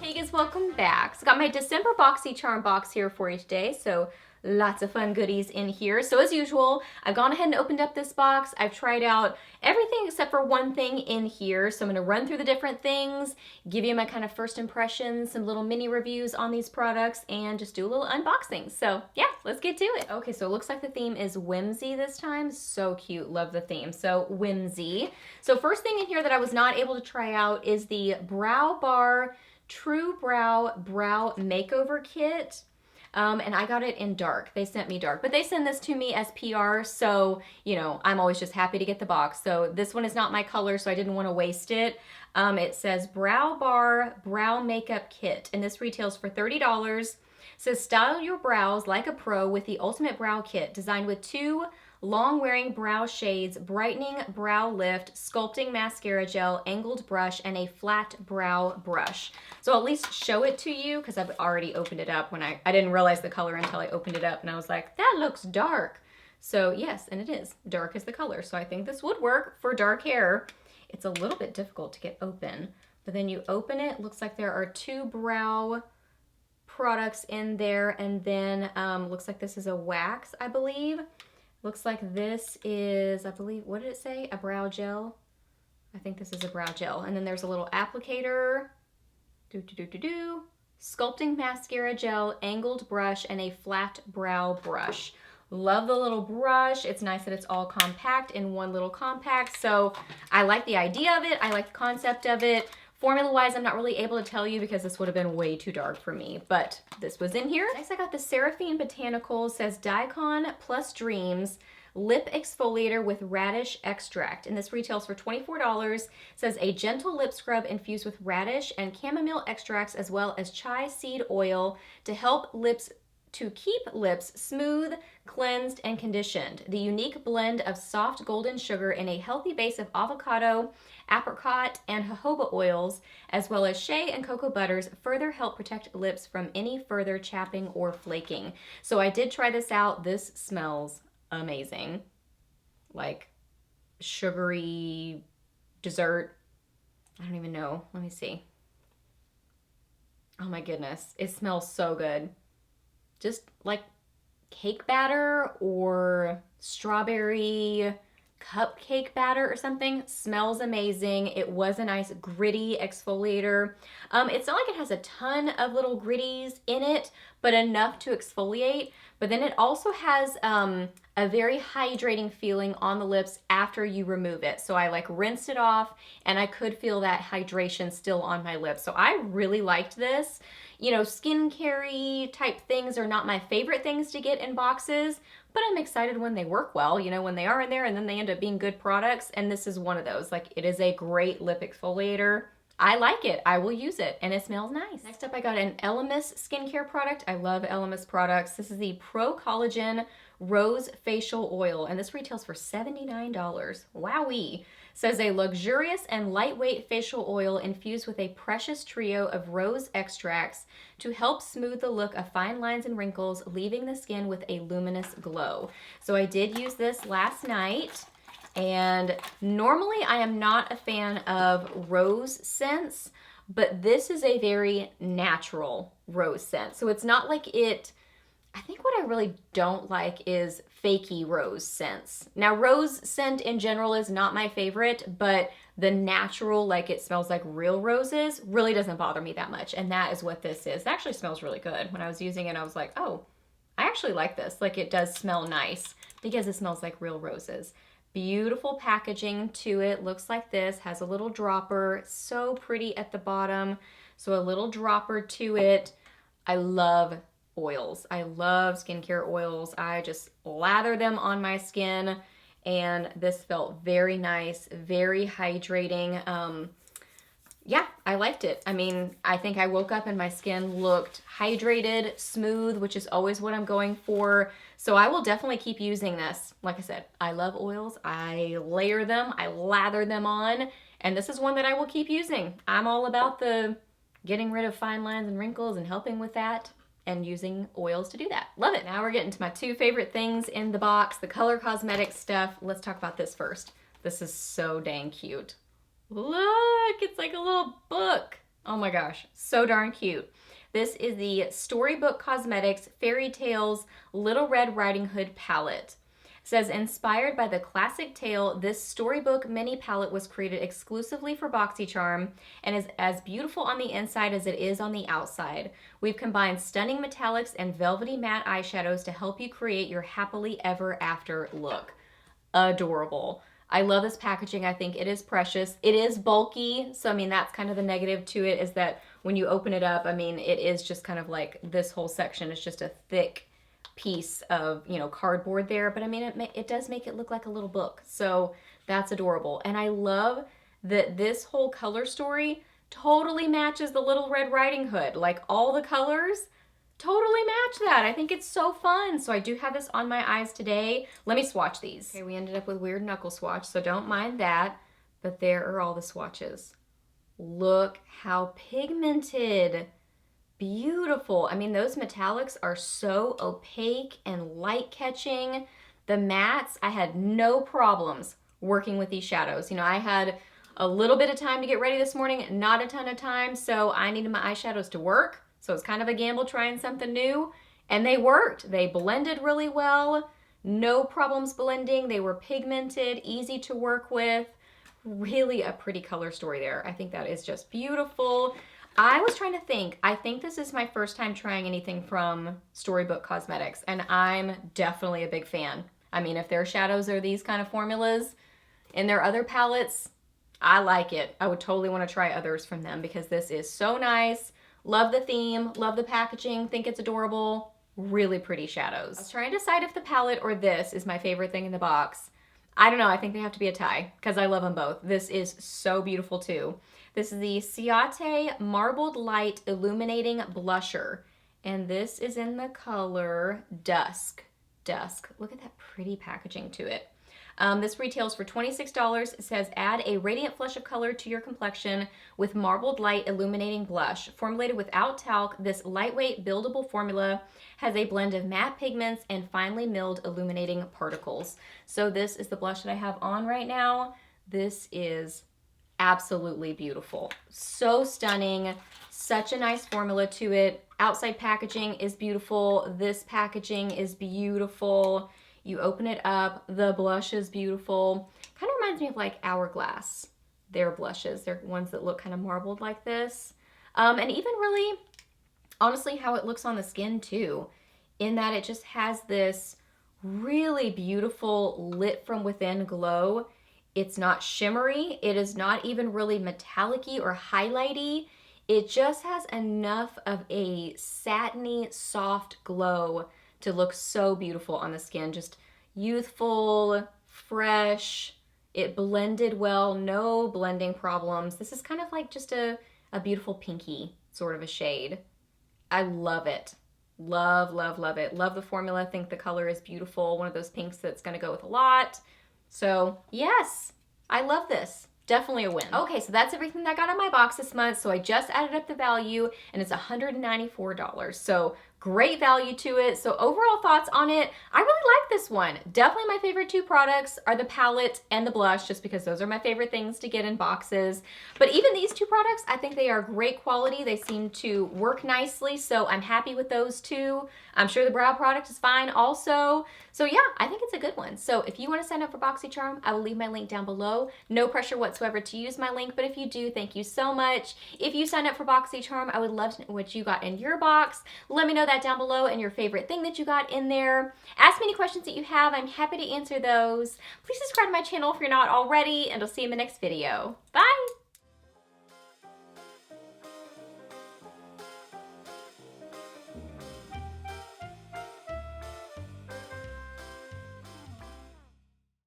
Amigas, welcome back. So got my December Boxycharm box here for you today, so lots of fun goodies in here. So as usual, I've gone ahead and opened up this box. I've tried out everything except for one thing in here, so I'm gonna run through the different things, give you my kind of first impressions, some little mini reviews on these products, and just do a little unboxing. So yeah, let's get to it. Okay, so it looks like the theme is whimsy this time. So cute, love the theme. So whimsy. So first thing in here that I was not able to try out is the Brow Bar True Brow Makeover Kit. And I got it in dark. They sent me dark, but they send this to me as PR, so, you know, I'm always just happy to get the box. So this one is not my color, so I didn't want to waste it. It says Brow Bar Brow Makeup Kit, and this retails for $30. It says style your brows like a pro with the ultimate brow kit, designed with 2 long-wearing brow shades, brightening brow lift, sculpting mascara gel, angled brush, and a flat brow brush. So I'll at least show it to you because I've already opened it up when I didn't realize the color until I opened it up and I was like, that looks dark. So yes, and it is. Dark is the color. So I think this would work for dark hair. It's a little bit difficult to get open, but then you open it, looks like there are 2 brow products in there, and then looks like this is a wax, I believe. Looks like this is, I believe, what did it say? A brow gel? I think this is a brow gel. And then there's a little applicator. Sculpting mascara gel, angled brush, and a flat brow brush. Love the little brush. It's nice that it's all compact in one little compact. So I like the idea of it. I like the concept of it. Formula-wise, I'm not really able to tell you because this would have been way too dark for me, but this was in here. Next, I got the Seraphine Botanicals, says Daikon Plus Dreams Lip Exfoliator with Radish Extract, and this retails for $24. Says a gentle lip scrub infused with radish and chamomile extracts as well as chai seed oil to keep lips smooth, cleansed, and conditioned. The unique blend of soft golden sugar and a healthy base of avocado, apricot, and jojoba oils, as well as shea and cocoa butters, further help protect lips from any further chapping or flaking. So I did try this out. This smells amazing. Like sugary dessert. I don't even know. Let me see. Oh my goodness. It smells so good. Just like cake batter or strawberry cupcake batter or something. Smells amazing. It was a nice gritty exfoliator. It's not like it has a ton of little gritties in it, but enough to exfoliate. But then it also has a very hydrating feeling on the lips after you remove it. So I like rinsed it off and I could feel that hydration still on my lips. So I really liked this. You know, skincare-y type things are not my favorite things to get in boxes, but I'm excited when they work well, you know, when they are in there and then they end up being good products. And this is one of those. Like, it is a great lip exfoliator. I like it. I will use it, and it smells nice. Next up, I got an Elemis skincare product. I love Elemis products. This is the Pro Collagen Rose Facial Oil, and this retails for $79. Wowee. Says a luxurious and lightweight facial oil infused with a precious trio of rose extracts to help smooth the look of fine lines and wrinkles, leaving the skin with a luminous glow. So I did use this last night. And normally I am not a fan of rose scents, but this is a very natural rose scent. So it's not like it, I think what I really don't like is fakey rose scents. Now, rose scent in general is not my favorite, but the natural, like it smells like real roses, really doesn't bother me that much. And that is what this is. It actually smells really good. When I was using it, I was like, oh, I actually like this. Like, it does smell nice because it smells like real roses. Beautiful packaging to it. Looks like this. Has a little dropper. So pretty at the bottom. So a little dropper to it. I love oils. I love skincare oils. I just lather them on my skin, and this felt very nice, very hydrating. Yeah, I liked it. I mean, I think I woke up and my skin looked hydrated, smooth, which is always what I'm going for. So I will definitely keep using this. Like I said, I love oils. I layer them, I lather them on, and this is one that I will keep using. I'm all about the getting rid of fine lines and wrinkles and helping with that and using oils to do that. Love it. Now we're getting to my 2 favorite things in the box, the color cosmetic stuff. Let's talk about this first. This is so dang cute. Look, it's like a little book. Oh my gosh, so darn cute. This is the Storybook Cosmetics Fairy Tales Little Red Riding Hood palette. It says, inspired by the classic tale, this storybook mini palette was created exclusively for Boxycharm and is as beautiful on the inside as it is on the outside. We've combined stunning metallics and velvety matte eyeshadows to help you create your happily ever after look. Adorable. I love this packaging. I think it is precious. It is bulky, so I mean that's kind of the negative to it, is that when you open it up, I mean it is just kind of like this whole section is just a thick piece of, you know, cardboard there, but I mean it does make it look like a little book, so that's adorable. And I love that this whole color story totally matches the Little Red Riding Hood. Like all the colors totally match that. I think it's so fun. So I do have this on my eyes today. Let me swatch these. Okay, we ended up with weird knuckle swatch, so don't mind that. But there are all the swatches. Look how pigmented. Beautiful. I mean, those metallics are so opaque and light catching. The mattes, I had no problems working with these shadows. You know, I had a little bit of time to get ready this morning, not a ton of time, so I needed my eyeshadows to work. So it's kind of a gamble trying something new, and they worked. They blended really well, no problems blending. They were pigmented, easy to work with. Really a pretty color story there. I think that is just beautiful. I was trying to think. I think this is my first time trying anything from Storybook Cosmetics, and I'm definitely a big fan. I mean, if their shadows are these kind of formulas in their other palettes, I like it. I would totally want to try others from them because this is so nice. Love the theme, love the packaging, think it's adorable. Really pretty shadows. I was trying to decide if the palette or this is my favorite thing in the box. I don't know, I think they have to be a tie because I love them both. This is so beautiful too. This is the Ciate Marbled Light Illuminating Blusher. And this is in the color Dusk. Dusk. Look at that pretty packaging to it. This retails for $26. It says, add a radiant flush of color to your complexion with Marbled Light Illuminating Blush. Formulated without talc, this lightweight buildable formula has a blend of matte pigments and finely milled illuminating particles. So this is the blush that I have on right now. This is absolutely beautiful. So stunning. Such a nice formula to it. Outside packaging is beautiful. This packaging is beautiful. You open it up, the blush is beautiful. Kind of reminds me of like Hourglass, their blushes. They're ones that look kind of marbled like this. And even really, honestly, how it looks on the skin too, in that it just has this really beautiful lit from within glow. It's not shimmery. It is not even really metallic-y or highlighty. It just has enough of a satiny, soft glow to look so beautiful on the skin. Just youthful, fresh. It blended well, no blending problems. This is kind of like just a beautiful pinky sort of a shade. I love it. Love, love, love it. Love the formula. I think the color is beautiful. One of those pinks that's gonna go with a lot. So yes, I love this. Definitely a win. Okay, so that's everything that I got in my box this month. So I just added up the value and it's $194. So great value to it. So overall thoughts on it, I really like this one. Definitely my favorite two products are the palette and the blush, just because those are my favorite things to get in boxes. But even these two products, I think they are great quality. They seem to work nicely, so I'm happy with those two. I'm sure the brow product is fine also. So yeah, I think it's a good one. So if you want to sign up for Boxycharm, I will leave my link down below. No pressure whatsoever to use my link, but if you do, thank you so much. If you sign up for Boxycharm, I would love to know what you got in your box. Let me know that down below and your favorite thing that you got in there. Ask me any questions that you have. I'm happy to answer those. Please subscribe to my channel if you're not already, and I'll see you in the next video. Bye!